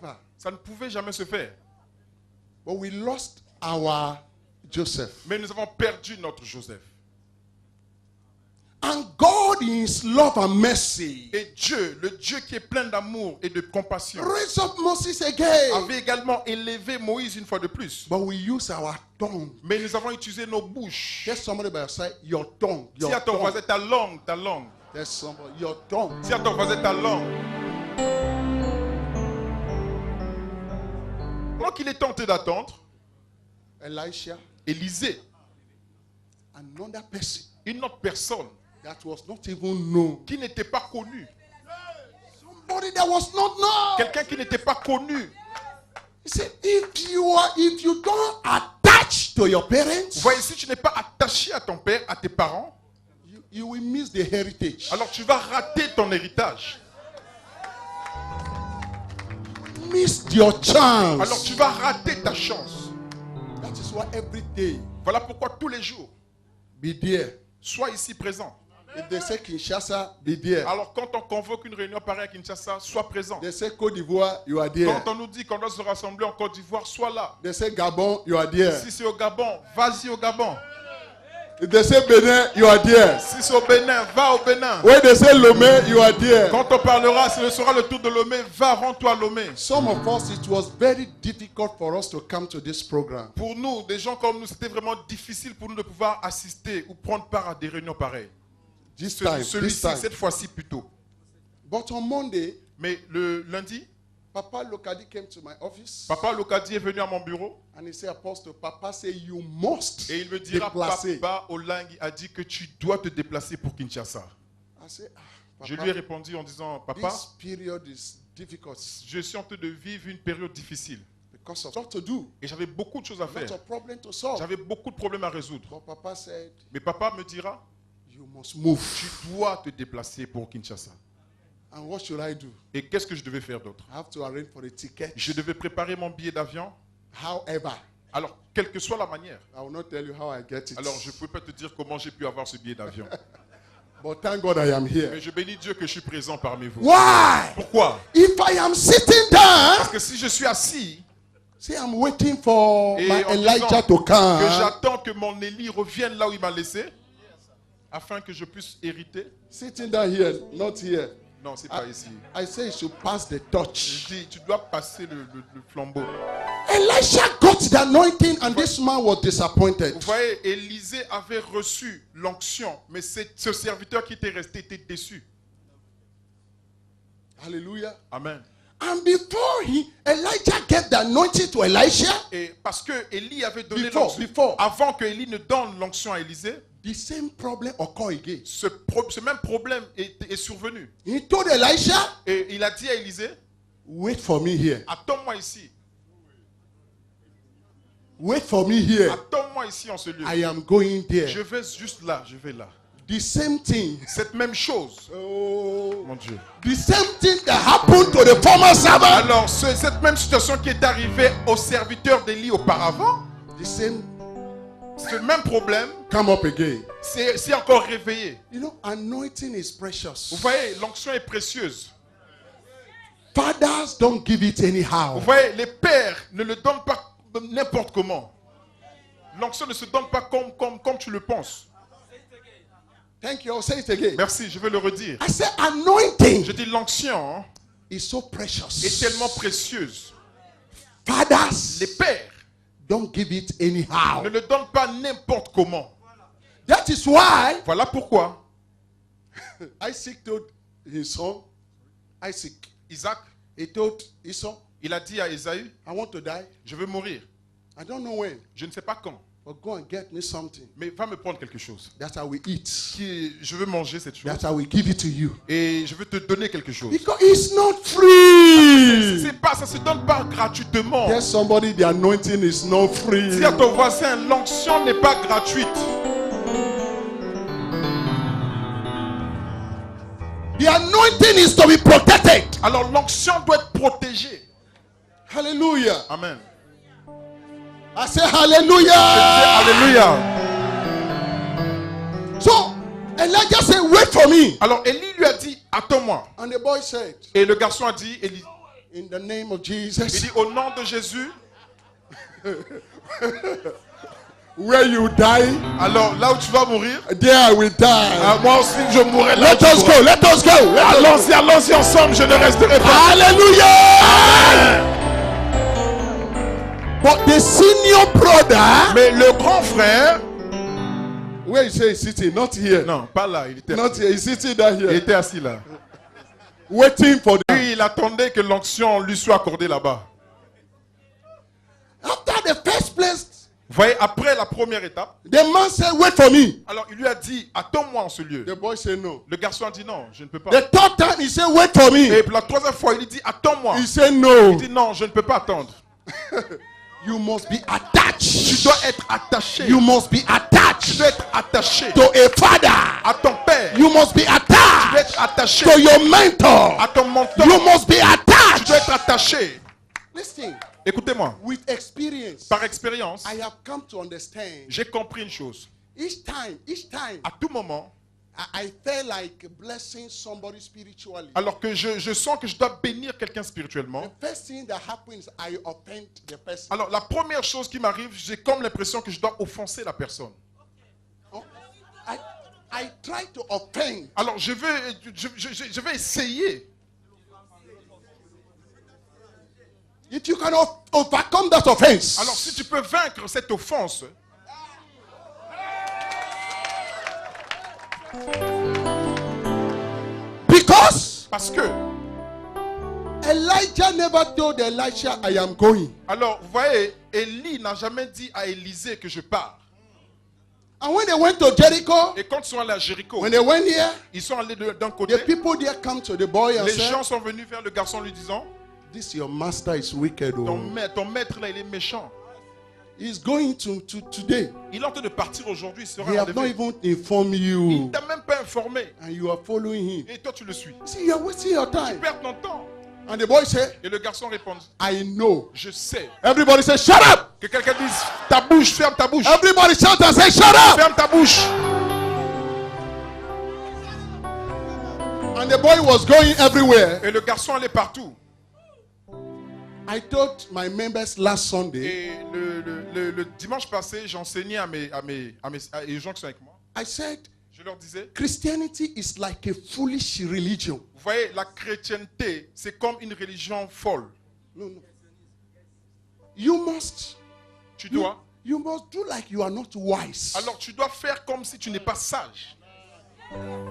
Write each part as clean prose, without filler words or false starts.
Never. Ça ne pouvait jamais se faire. But we lost our Joseph. Mais nous avons perdu notre Joseph. And God in his love and mercy Et Dieu, le Dieu qui est plein d'amour et de compassion, raised up Moses again. avait également élevé Moïse une fois de plus. But we use our tongue. Mais nous avons utilisé nos bouches. There's somebody by your side, your tongue. Your Dis à ton tongue. voisin ta langue, ta langue. There's somebody, your tongue. Dis à ton voisin ta langue. Pendant qu'il est tenté d'attendre, Elisha, Élisée, another person une autre personne that was not even known. qui n'était pas connue, Somebody that was not known. quelqu'un qui n'était pas connu. He said, if you don't attach to your Vous parents, voyez, si tu n'es pas attaché à ton père, à tes parents, you will miss the heritage. alors tu vas rater ton héritage. Miss your chance. Alors tu vas rater ta chance. That is why every day, Voilà pourquoi tous les jours, be there. sois ici présent. If they say Kinshasa, be there. Alors quand on convoque une réunion pareille à Kinshasa, sois présent. They say Côte d'Ivoire, you are there. Quand on nous dit qu'on doit se rassembler en Côte d'Ivoire, sois là. They say Gabon, you are there. Si c'est au Gabon, vas-y au Gabon. If they say Benin, you are there. Si c'est au Bénin, va au Bénin. When they say Lomé, you are there. Quand on parlera, ce sera le tour de Lomé, va, rends-toi à Lomé. Some of us, it was very difficult for us to come to this program. Pour nous, des gens comme nous, c'était vraiment difficile pour nous de pouvoir assister ou prendre part à des réunions pareilles. This time. Celui-ci, cette fois-ci plutôt. But on Monday, Mais le lundi, Papa Lokadi came to my office. Papa Lokadi est venu à mon bureau And he said, Apostle, Papa said, you must et il me dira, déplacer. Papa Olangi a dit que tu dois te déplacer pour Kinshasa. I said, Je Papa, lui ai répondu en disant, Papa, this period is difficult je suis en train de vivre une période difficile. because of lot to do, Et j'avais beaucoup de choses à a lot faire. of problems to solve. J'avais beaucoup de problèmes à résoudre. But Papa said, Mais papa me dira, you must move. tu dois te déplacer pour Kinshasa. And what should I do? Et qu'est-ce que je devais faire d'autre? I have to arrange for a ticket. Je devais préparer mon billet d'avion. However, Alors, quelle que soit la manière. I will not tell you how I get it. Alors, je ne peux pas te dire comment j'ai pu avoir ce billet d'avion. But thank God I am here. Mais je bénis Dieu que je suis présent parmi vous. Why? Pourquoi? If I am sitting down, Parce que si je suis assis see, I'm waiting for et my en disant Elijah to que come. j'attends que mon Élie revienne là où il m'a laissé, afin que je puisse hériter. Sitting down here, not here. Non, c'est pas ici. I say you should pass the torch. Je dis, tu dois passer le flambeau. Elisha got the anointing and this man was disappointed. Vous voyez, Élisée avait reçu l'onction, mais ce serviteur qui était resté était déçu. Hallelujah. Amen. And before Elijah gave the anointing to Elisha, Et parce que Élie avait donné Before, l'onction, before. avant que Élie ne donne l'onction à Élisée, the same problem occurred again. ce même problème est survenu. He told Elisha, Et il a dit à Élisée, wait for me here. attends-moi ici. Wait for me here. Attends-moi ici en ce lieu. I am going there. Je vais juste là, je vais là. The same thing. Cette même chose, Oh, mon Dieu. the same thing that happened to the former servant. Alors, cette même situation qui est arrivée au serviteur d'Élie auparavant, The same ce même problème come up again. c'est encore réveillé. You know, anointing is precious. Vous voyez, l'onction est précieuse. Fathers don't give it anyhow. Vous voyez, les pères ne le donnent pas n'importe comment. L'onction ne se donne pas comme tu le penses. Thank you. I'll say it again. Merci, je vais le redire. I say anointing Je dis l'onction hein, is so precious. est tellement précieuse. Fathers Les pères don't give it anyhow. ne le donnent pas n'importe comment. That is why Voilà pourquoi Isaac told his son, Isaac, Isaac, he told his son, il a dit à Ésaü, I want to die. je veux mourir. I don't know when, Je ne sais pas quand, but go and get me something mais va me prendre quelque chose. that I will eat, Je veux manger cette chose that I will give it to you. et je veux te donner quelque chose. Because it's not free. C'est pas, ça se donne pas gratuitement. Tell somebody the anointing is not free. Dis à ton voisin, l'onction n'est pas gratuite. The anointing is to be protected. Alors l'onction doit être protégée. Hallelujah. Amen. I say hallelujah. Alléluia. So Elijah said, wait for me. Alors Élie lui a dit, attends-moi. And the boy said, Et le garçon a dit, Élie, In the name of Il Jesus. dit au nom de Jésus. Where you die, Alors là où tu vas mourir, there I will die. moi aussi je mourrai là. Let us go. Let us go. Allons-y, allons-y ensemble, je ne resterai pas. Hallelujah. But the senior brother, Mais le grand frère, where you say he's sitting, not here. non, pas là, il était, Not here. He's sitting down il here, était assis là. waiting for the. Lui, il attendait que l'onction lui soit accordée là-bas. After the first place, Vous voyez, après la première étape, the man said, "Wait for me." alors il lui a dit, attends-moi en ce lieu. The boy said no. Le garçon a dit non, je ne peux pas. The third time he said, "Wait for me." Et puis la troisième fois, il lui dit, attends-moi. He said no. Il dit non, je ne peux pas attendre. You must be Tu attached. dois être attaché. You must be Tu attached dois être attaché to a father. à ton père. You must be Tu dois attached être attaché to your mentor. à ton mentor. You must be Tu dois attached. être attaché. Listen, Écoutez-moi, with experience, par expérience, I have come to understand. j'ai compris une chose. Each time, À tout moment, I felt like blessing somebody spiritually. alors que je sens que je dois bénir quelqu'un spirituellement, The first thing that happens, I offend the person. alors la première chose qui m'arrive, j'ai comme l'impression que je dois offenser la personne. Oh, I try to offend. Alors je vais essayer. If you can overcome that offense, Alors si tu peux vaincre cette offense, because parce que, Elijah never told Elisha, "I am going." alors vous voyez, Élie n'a jamais dit à Élisée que je pars. And when they went to Jericho, Et quand ils sont allés à Jéricho, when they went here, ils sont allés d'un côté, the people there come to the boy and les said, gens sont venus vers le garçon lui disant, "This your master is wicked. ton Oh. maître là, il est méchant. He's going to today. Il est en train de partir aujourd'hui, il sera He have not enlevé. even informed Il you, ne t'a même pas informé. and you are following him. Et toi, tu le suis. See, you are wasting your Tu time." perds ton temps. And the boy said, Et le garçon répond, "I know." je sais. Everybody say, "Shut up!" Que quelqu'un dise, ta bouche, ferme ta bouche. Everybody shout and say, "Shut up!" Ferme ta bouche. And the boy was going everywhere. Et le garçon allait partout. I told my members last Sunday, Et le dimanche passé, j'enseignais à aux gens qui sont avec moi. I said, Je leur disais, Christianity is like a foolish religion. vous voyez, la chrétienté, c'est comme une religion folle. No. You must Tu dois. you must do like you are not wise. Alors tu dois faire comme si tu n'es pas sage.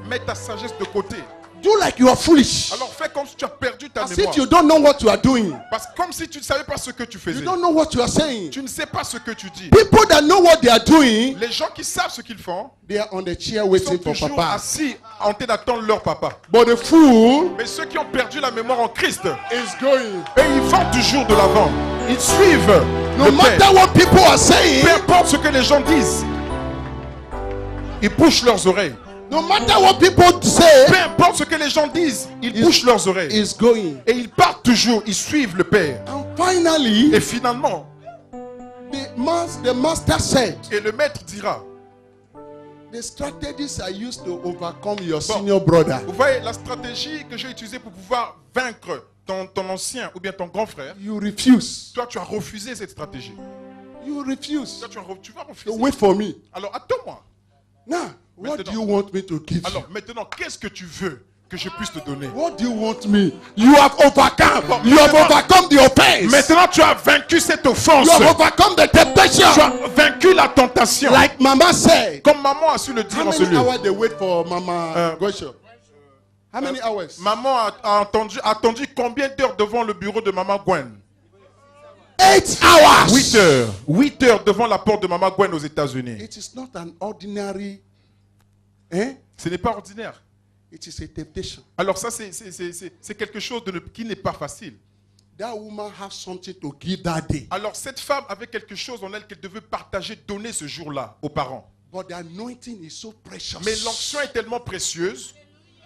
Mets ta sagesse de côté. Do like you are foolish. Alors fais comme si tu as perdu ta As mémoire. if you don't know what you are doing. Parce que comme si tu ne savais pas ce que tu faisais. You don't know what you are saying. Tu ne sais pas ce que tu dis. People that know what they are doing, Les gens qui savent ce qu'ils font they are on the chair sont waiting for toujours papa. assis en train d'attendre leur papa. But the fool Mais ceux qui ont perdu la mémoire en Christ, is going. et ils vont toujours de l'avant. Ils suivent No le matter Père. what people are saying, Peu importe ce que les gens disent. Ils bouchent leurs oreilles. no matter what people say, Peu importe ce que les gens disent, ils bouchent leurs oreilles. is going. Et ils partent toujours, ils suivent le Père. And finally, Et finalement, the master said, et le maître dira, the strategies I used to overcome your senior brother, vous voyez, la stratégie que j'ai utilisée pour pouvoir vaincre ton ancien ou bien ton grand frère, you refuse. toi tu as refusé cette stratégie. You refuse. Toi tu vas So refuser. wait for me. Alors attends-moi. Now, what do Maintenant. you want me to give you? Alors maintenant, qu'est-ce que tu veux que je puisse te donner? What do you want me? You have overcome. Bon, You have maintenant- overcome the offense. Maintenant tu as vaincu cette offense. You have overcome the Tu temptation. as vaincu la tentation. Like Mama said. Comme maman a su le dire How en ce many lieu. hours they wait for Mama Gosho? How many hours? Maman a attendu combien d'heures devant le bureau de maman Gwen? 8 hours. 8 heures. 8 heures devant la porte de maman Gwen aux États-Unis. It is not an ordinary. Ce n'est pas ordinaire. It is a temptation. Alors ça, c'est quelque chose qui n'est pas facile. That woman has something to give that day. Alors cette femme avait quelque chose en elle qu'elle devait partager, donner ce jour-là aux parents. But the anointing is so precious. Mais l'onction est tellement précieuse,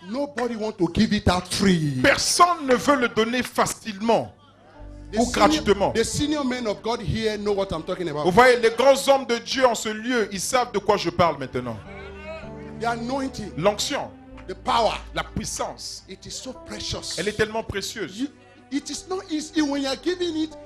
Nobody want to give it out free. personne ne veut le donner facilement ou gratuitement. The senior men of God here know what I'm talking Vous about. voyez, les grands hommes de Dieu en ce lieu, ils savent de quoi je parle maintenant. The anointing, L'onction, the power, la puissance, it is so precious. elle est tellement précieuse. It is not easy when you are giving it.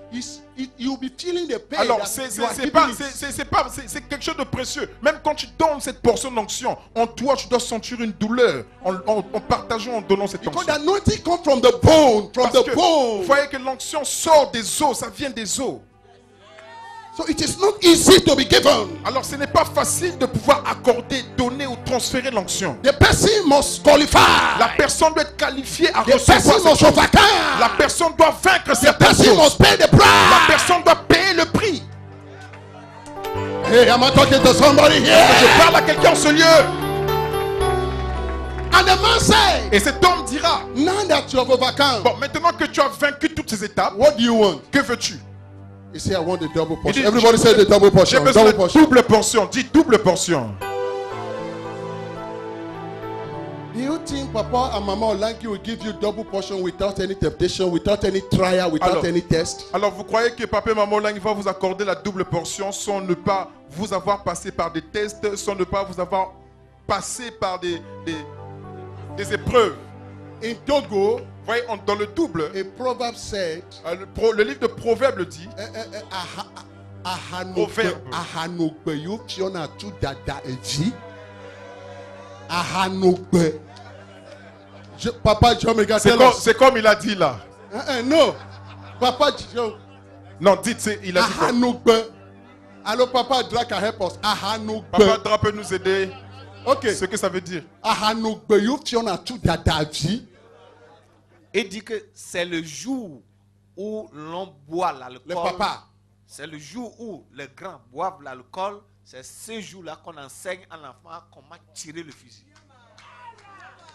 You'll be feeling the pain. Alors, that c'est you are giving it. c'est quelque chose de précieux. Même quand tu donnes cette portion d'onction, en toi, tu dois sentir une douleur en partageant, en donnant cette Because onction. the anointing comes from the bone, from Parce the que bone. vous voyez que l'onction sort des os, ça vient des os. So it is not easy to be given. Alors, ce n'est pas facile de pouvoir accorder, donner ou transférer l'onction. The person must qualify. La personne doit être qualifiée à The recevoir person cette must chose. overcome. La personne doit vaincre The certaines person choses. must pay the La price. personne doit payer le prix. Hey, am I talking to somebody Je here? parle à quelqu'un en ce lieu. And the man said, Et cet homme dira, now that you have overcome, bon, maintenant que tu as vaincu toutes ces étapes, what do you want? que veux-tu? He said, I want the double Il portion. dit, Everybody j'ai- say the double J'ai portion. besoin Double de portion. double portion. Dis double portion. Do you think Papa and Mama Olanki will give you double portion without any temptation, without any trial, without Alors, any test? Alors, vous croyez que Papa et Maman Lang va vous accorder la double portion sans ne pas vous avoir passé par des tests, sans ne pas vous avoir passé par des épreuves? In Togo, Vous voyez, dans le double, a proverb said, le livre de Proverbes le dit. Proverbe. Ahanogbe yo fiona tu dada eji. Ahanogbe. Papa John Mega C'est tell comme, us. c'est comme il a dit là. No. Papa John. Non, dites, il a dit quoi? Ahanogbe. Allo Papa Dra can help us. Ahanogbe. Papa Dra peut nous aider. Okay. Ce que ça veut dire. Ahanogbe yo fiona tu dada eji. Et dit que c'est le jour où l'on boit l'alcool. Le papa. C'est le jour où les grands boivent l'alcool. C'est ce jour-là qu'on enseigne à l'enfant comment tirer le fusil.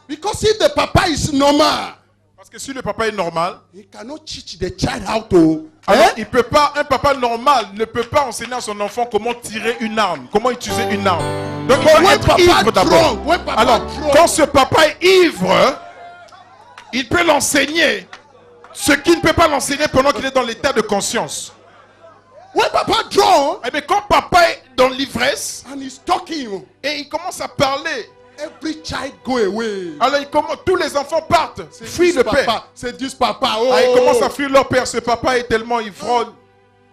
Because if the papa is normal, Parce que si le papa est normal, he cannot teach the child how to. alors il peut pas, un papa normal ne peut pas enseigner à son enfant comment tirer une arme, comment utiliser une arme. Donc il But doit when être papa ivre d'abord. drunk, when papa Alors, drunk, quand ce papa est ivre, il peut l'enseigner ce qu'il ne peut pas l'enseigner pendant qu'il est dans l'état de conscience. when papa drunk Eh bien, quand papa est dans l'ivresse and he's talking, et il commence à parler, every child go away. alors tous les enfants partent, C'est fuient this le père. papa. C'est this papa. Oh. Ah, ils commencent à fuir leur père. Ce papa est tellement ivrogne.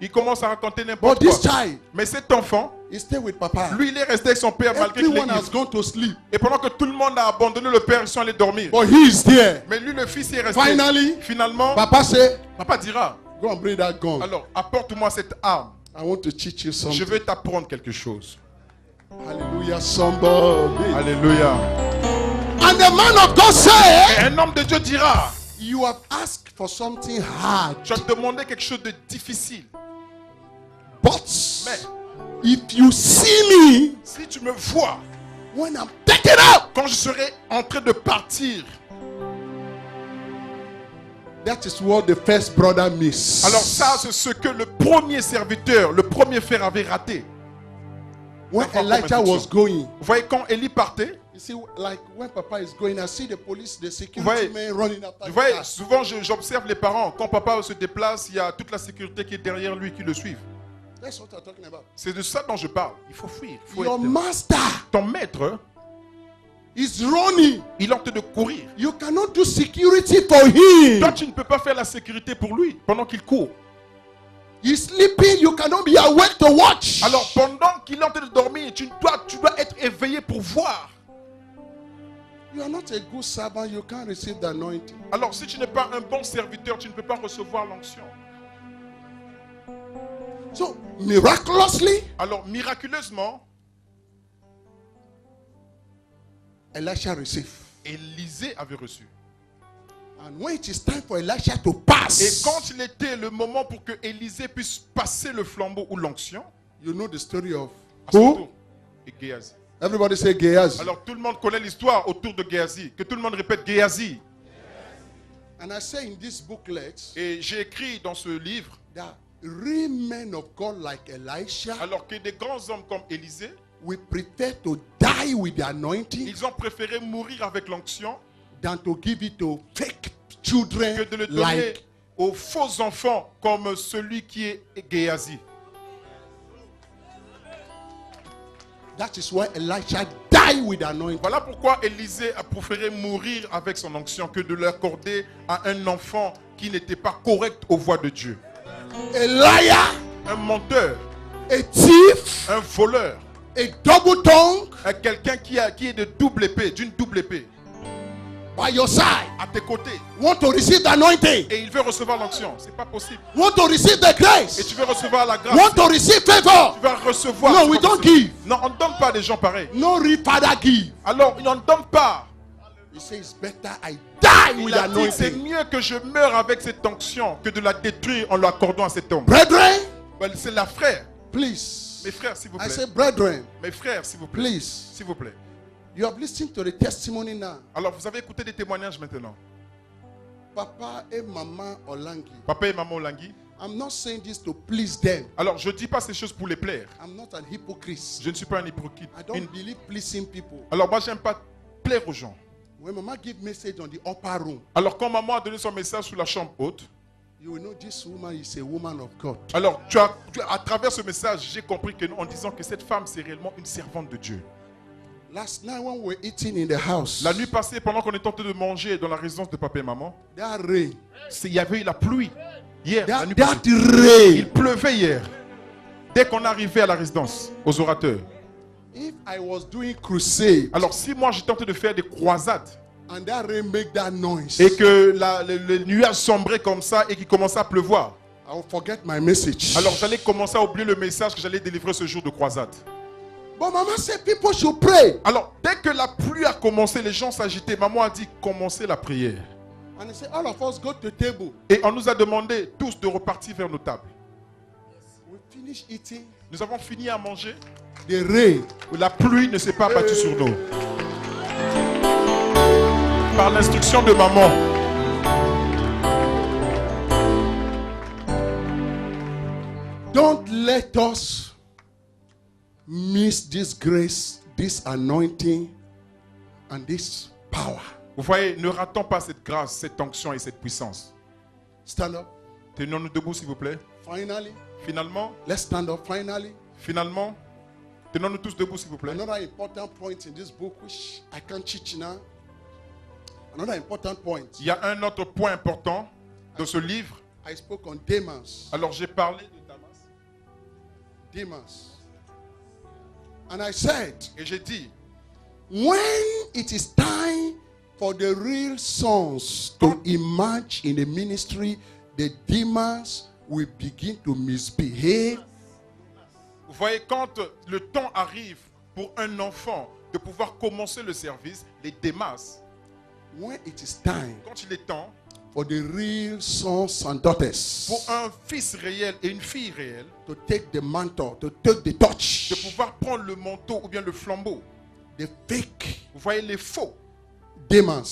Il commence à raconter But n'importe this quoi. child, Mais cet enfant, he stay with papa. lui, il est resté avec son père malgré qu'il est Everyone has ivre. gone to sleep, Et pendant que tout le monde a abandonné le père, ils sont allés dormir. but he is there. Mais lui, le fils, il est resté. Finally, Finalement, Papa say, papa dira, go and bring that gun. alors, apporte-moi cette arme. I want to teach you Je something. vais t'apprendre quelque chose. Hallelujah, somebody. Alléluia. And the man of God Et said, un homme de Dieu dira, you have asked for something hard, tu as demandé quelque chose de difficile. but Mais if you see me si tu me vois, when I'm taken out, quand je serai en train de partir, that is what the first brother missed. alors ça, c'est ce que le premier serviteur, le premier frère avait raté. when Encore Elijah comme was going, Vous voyez, quand Élie partait, you see, like when Papa is going, I see the police, the security voyez, men running after vous the voyez, car. souvent j'observe les parents, quand papa se déplace, il y a toute la sécurité qui est derrière lui qui le suivent. That's what I'm talking about. C'est de ça dont je parle. Il faut fuir. Il faut Your être- master Ton maître, is running. il est en train de courir. You cannot do security for him. Toi, tu ne peux pas faire la sécurité pour lui pendant qu'il court. He's sleeping. You cannot be awake to watch. Alors, pendant qu'il est en train de dormir, tu dois être éveillé pour voir. You are not a good servant. You can't receive the anointing. Alors, si tu n'es pas un bon serviteur, tu ne peux pas recevoir l'onction. So miraculously, Alors, miraculeusement, Elisha received. Élisée avait reçu. And when it is time for Elisha to Et pass, quand il était le moment pour que Élisée puisse passer le flambeau ou l'onction, you know the story of à son who? tour, et Géasi. Everybody say Gehazi. Alors tout le monde connaît l'histoire autour de Géasi. Que tout le monde répète Géasi. And I say in this booklet Et j'ai écrit dans ce livre, that real men of God like Elisha alors que des grands hommes comme Élisée, will prefer to die with the anointing ils ont préféré mourir avec l'onction than to give it to fake children que de le donner like aux faux enfants comme celui qui est Géasi. that is why Elisha died with the anointing. Voilà pourquoi Élisée a préféré mourir avec son onction que de l'accorder à un enfant qui n'était pas correct aux voies de Dieu. a liar, Un menteur, a thief, un voleur, a double tongue quelqu'un qui est de double épée, d'une double épée, by your side. à tes côtés, Want to receive the anointing. et il veut recevoir l'onction. C'est pas possible. Want to receive the Et grace. tu veux recevoir la grâce. Want to receive favor. Tu vas recevoir. No, c'est we pas don't possible. give. Non, on ne donne pas des gens pareils. No real father give. Alors, on ne donne pas. He says it's better I die with Il a dit, c'est anointing. mieux que je meure avec cette onction que de la détruire en l'accordant à cet homme. Brethren, Ben, c'est la frère. please. Mes frères, s'il vous I plaît. say, brethren, Mes frères, s'il vous plaît. please. S'il vous plaît. You have listened to the testimony now. Alors, vous avez écouté des témoignages maintenant. Papa et Maman Olangi. Papa et maman Langui. I'm not saying this to please them. Alors, je ne dis pas ces choses pour les plaire. I'm not an hypocrite. Je ne suis pas un hypocrite. I don't believe pleasing people. Alors, moi, j'aime pas plaire aux gens. When Mama give message on the upper room, Alors, quand maman a donné son message sous la chambre haute, you will know this woman is a woman of God. alors, à travers ce message, j'ai compris que, en disant que cette femme, c'est réellement une servante de Dieu. Last night when we were eating in the house, La nuit passée, pendant qu'on était en train de manger dans la résidence de papa et maman, that rain, il y avait eu la pluie. Hier, la nuit that passée. rain. Il pleuvait hier. Dès qu'on arrivait à la résidence, aux orateurs. If I was doing crusade Alors, si moi, j'étais en train de faire des croisades, and that rain make that noise, et que le nuage sombrait comme ça et qu'il commençait à pleuvoir, I will forget my message. alors j'allais commencer à oublier le message que j'allais délivrer ce jour de croisade. But Mama said people should pray. Alors, dès que la pluie a commencé, les gens s'agitaient. Maman a dit, commencez la prière. And he said, all of us go to the table. Et on nous a demandé tous de repartir vers nos tables. We finish eating. Nous avons fini à manger. The rain. La pluie ne s'est pas abattue sur nous. Par l'instruction de maman. Don't let us miss this grace, this anointing, and this power. Vous voyez, ne ratons pas cette grâce, cette onction et cette puissance. Stand up. Tenons-nous debout, s'il vous plaît. Finally, Finalement, let's stand up. Finally, tenons-nous tous debout, s'il vous plaît. another important point in this book, which I can't teach now. Another important point. Il y a un autre point important dans ce livre. I spoke on Demas. Alors, j'ai parlé de Damas. Demas. And I said, Et j'ai dit, when it is time for the real sons to emerge in the ministry, the demons will begin to misbehave. vous voyez, quand le temps arrive pour un enfant de pouvoir commencer le service, les démas, When it is time quand il est temps for the real sons and daughters pour un fils réel et une fille réelle to take the mantle, to take the touch, de pouvoir prendre le manteau ou bien le flambeau, the fake vous voyez, les faux demons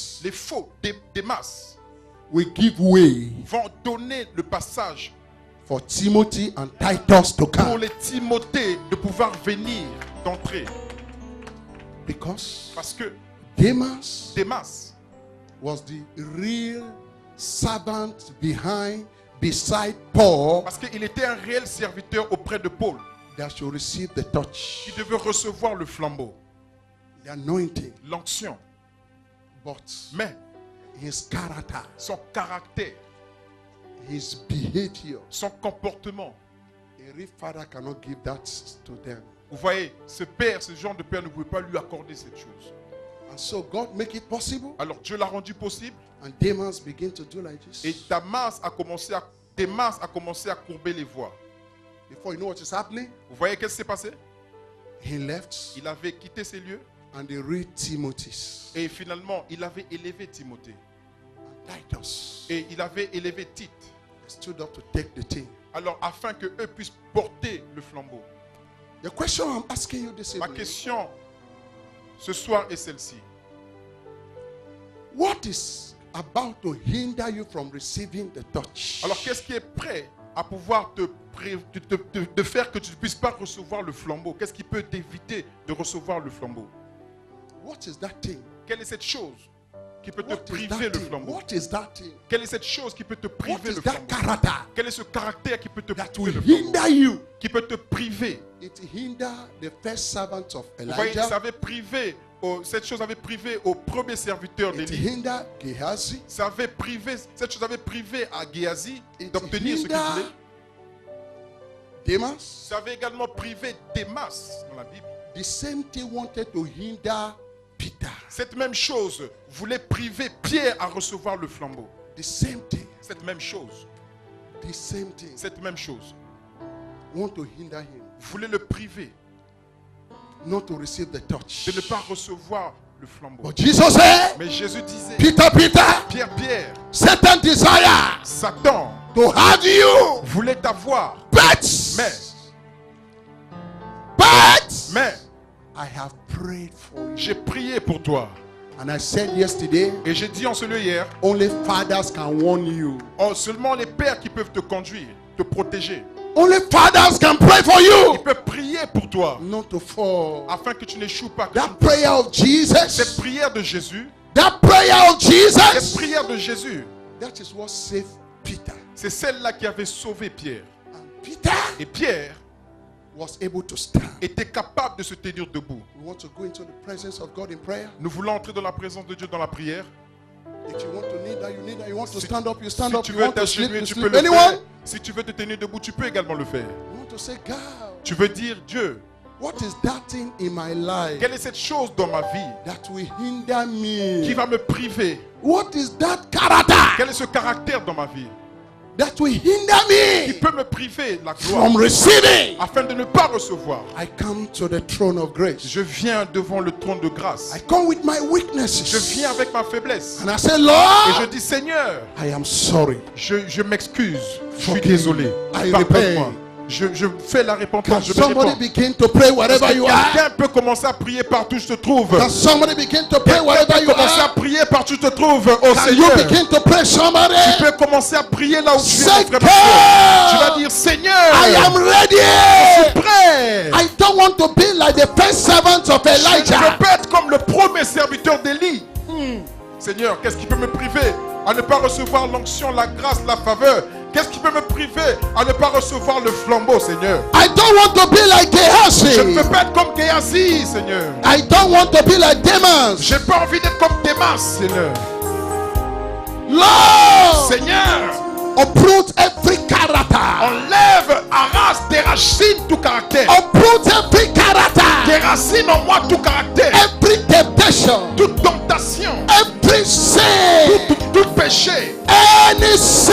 démas will give way vont donner le passage for Timothy and Titus to pour come. les Timothées de pouvoir venir, d'entrer. Because Parce que Demas Démas was the real servant beside Paul parce qu'il était un réel serviteur auprès de Paul, that should receive the touch, qui devait recevoir le flambeau, the anointing. l'onction. But Mais his character, son caractère, his behavior, son comportement, a real father cannot give that to them. vous voyez, ce genre de père ne pouvait pas lui accorder cette chose. And so God make it possible. Alors Dieu l'a rendu possible And Demas begin to do like et this. Démas a commencé à courber les voies. Before you know what is happening, Vous voyez qu'est-ce qui s'est passé? he left Il avait quitté ces lieux and they read Timothy et finalement il avait élevé Timothée and Titus. et il avait élevé Tite. They stood up to take the thing. Alors afin que eux puissent porter le flambeau. The question I'm asking you this Ma evening, question ce soir est celle-ci. what is about to hinder you from receiving the touch? Alors qu'est-ce qui est prêt à pouvoir de faire que tu ne puisses pas recevoir le flambeau? Qu'est-ce qui peut t'éviter de recevoir le flambeau? What is that thing? Quelle est cette chose qui peut te What is priver that le thing? flambeau? What is that thing? Quelle est cette chose qui peut te What priver is le that flambeau? character Quel est ce caractère qui peut te that priver will le flambeau? hinder you? Qui peut te priver? It hinder the first servants of Vous voyez, Elijah. ça avait privé cette chose avait privé au premier serviteur It d'Élie. hindered Gehazi. Cette chose avait privé à Géasi It d'obtenir ce qu'il voulait. hindered Demas. Ça avait également privé Démas dans la Bible. The same thing wanted to hinder Peter. Cette même chose voulait priver Pierre à recevoir le flambeau. The same thing. Cette même chose, The same thing. cette même chose Want to hinder him voulait le priver not to receive the touch. de ne pas recevoir le flambeau. But Jesus said, Mais Jésus disait, Peter, Pierre, Satan desire Satan to have you. voulait t'avoir. Mais I have prayed for you. j'ai prié pour toi. And I said yesterday, Et j'ai dit en ce lieu hier, only fathers can warn you. seulement les pères qui peuvent te conduire, te protéger. Only fathers can pray for Ils you. peuvent prier pour toi Not to fall. afin que tu n'échoues pas. que That tu ne- prayer of Cette Jesus. prière de Jésus, That prayer of cette Jesus. prière de Jésus, That is what saved Peter. c'est celle-là qui avait sauvé Pierre. And Peter Et Pierre was able to stand. était capable de se tenir debout. We want to go into the presence of God in prayer. Nous voulons entrer dans la présence de Dieu dans la prière. If you want to kneel down, you kneel down. You want to Si- stand up, you stand Si up. tu You veux want to sleep, t'agenouiller, you tu peux sleep. le Anyone? faire. Si tu veux te tenir debout, tu peux également le faire. You want to say, God, Tu veux dire, Dieu, what is that thing in my life quelle est cette chose dans ma vie that will hinder me? qui va me priver? What is that character Quel est ce caractère dans ma vie that will hinder qui me peut me priver de la gloire from receiving? afin de ne pas recevoir? I come to the throne of grace. Je viens devant le trône de grâce. I come with my Je weaknesses. viens avec ma faiblesse. And I say, Et je Lord, dis, Seigneur, I am sorry. je m'excuse. Je suis Forgive. désolé. I Pardonne-moi. repent. Je fais la Can repentance. Je me somebody réponds. begin to pray wherever Est-ce que you are? quelqu'un peut commencer à prier partout où je te trouve? Can somebody begin to pray Quelqu'un wherever peut you commencer à are? prier partout où tu te trouves. Oh Can you Seigneur. begin to pray, somebody? Tu peux commencer à prier là où tu es, Say, mon frère, ma soeur. Tu vas God, dire, Seigneur, I am je suis ready. prêt. I don't want to be like the first servant of Je ne veux Elijah. pas être comme le premier serviteur d'Élie. Seigneur, qu'est-ce qui peut me priver à ne pas recevoir l'onction, la grâce, la faveur? Qu'est-ce qui peut me priver à ne pas recevoir le flambeau, Seigneur? I don't want to be like Je ne Gehazi. veux pas être comme Géasi, Seigneur. I don't want to be like Demas. J'ai pas envie d'être comme Démas, Seigneur. Lord, Seigneur, uproot every character. enlève, arrache, déracine tout caractère. Uproot every character. Déracine en moi tout caractère. Every temptation. Toute tentation. Every sin. Tout péché. Any sin.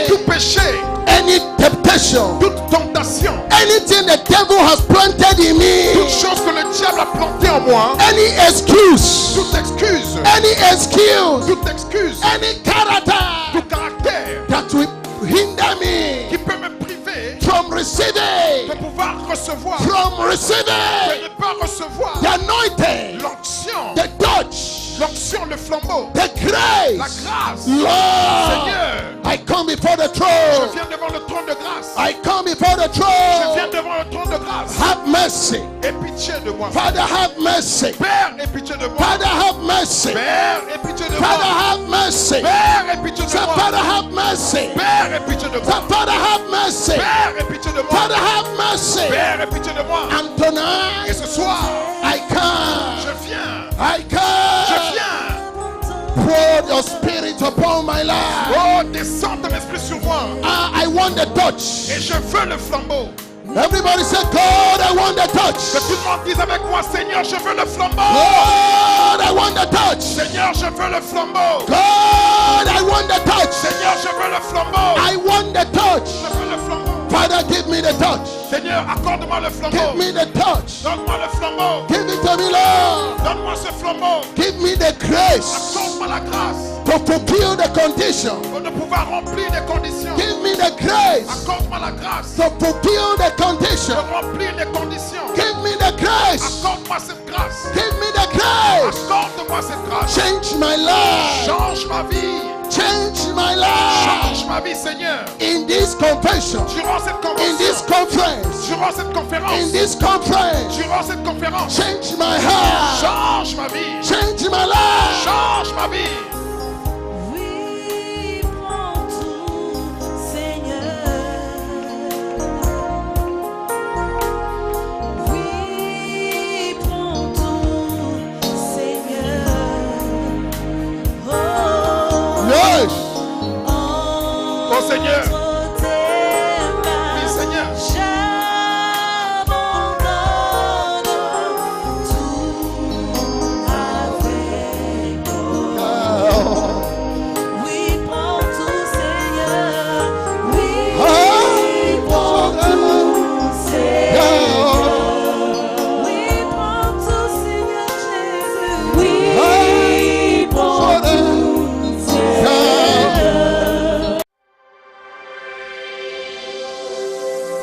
Tout péché. Any temptation. Toute tentation. Anything the devil has planted in Toute me. chose que le diable a planté en moi. Any excuse. Toute excuse. Any excuse. Toute excuse. Any character Tout caractère that will hinder me qui peut me priver from receiving. de pouvoir recevoir. From De receiving ne pas recevoir the anointing, l'onction. the touch, L'onction, le flambeau. the La grace. grâce. Lord, Seigneur, I come before the je throne. viens devant le trône de grâce. I come before the Je viens throne. devant le trône de grâce. Have mercy. Aie pitié de moi. Father, have mercy. Père, aie pitié de moi. Father, have mercy. Père, aie pitié de Father, moi. have mercy. Père, aie pitié de Say, moi. Father, have mercy. Père, aie pitié de Say, moi. Father, have mercy. Père, aie pitié de moi. Father, have mercy. Père, aie pitié de moi. And Et tonight, ce soir, I come. je viens. I Je come. viens. Pour your spirit upon my life. Oh, descends ton esprit sur moi. I want the touch. Et je veux le flambeau. Everybody say, God, I want the Que touch. tout le monde dise avec moi, Seigneur, je veux le flambeau. God, I want the touch. Seigneur, je veux le flambeau. God, I want the touch. Seigneur, je veux le flambeau. I want the touch. Je veux le flambeau. Father, give me the touch. Seigneur, accorde-moi le Give flambeau. me the touch. Donne-moi le flambeau. Give it to me, Lord. Donne-moi ce flambeau. Give me the grace Accorde-moi la grâce to fulfill the condition. pour de pouvoir remplir les conditions. Give me the grace Accorde-moi la grâce to fulfill the de condition. remplir les conditions. Give me the grace. Accorde-moi cette grâce. Give me the grace. Accorde-moi cette grâce. Change my life. Change ma vie. Change my life. Change ma vie, Seigneur. In this convention. Durant cette In this convention. conference. Durant cette conférence. In this conference. Durant cette conférence. Change my heart. Change ma vie. Change my life. Change ma vie. Oui, prends tout, Seigneur. Oui, prends tout,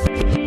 Seigneur.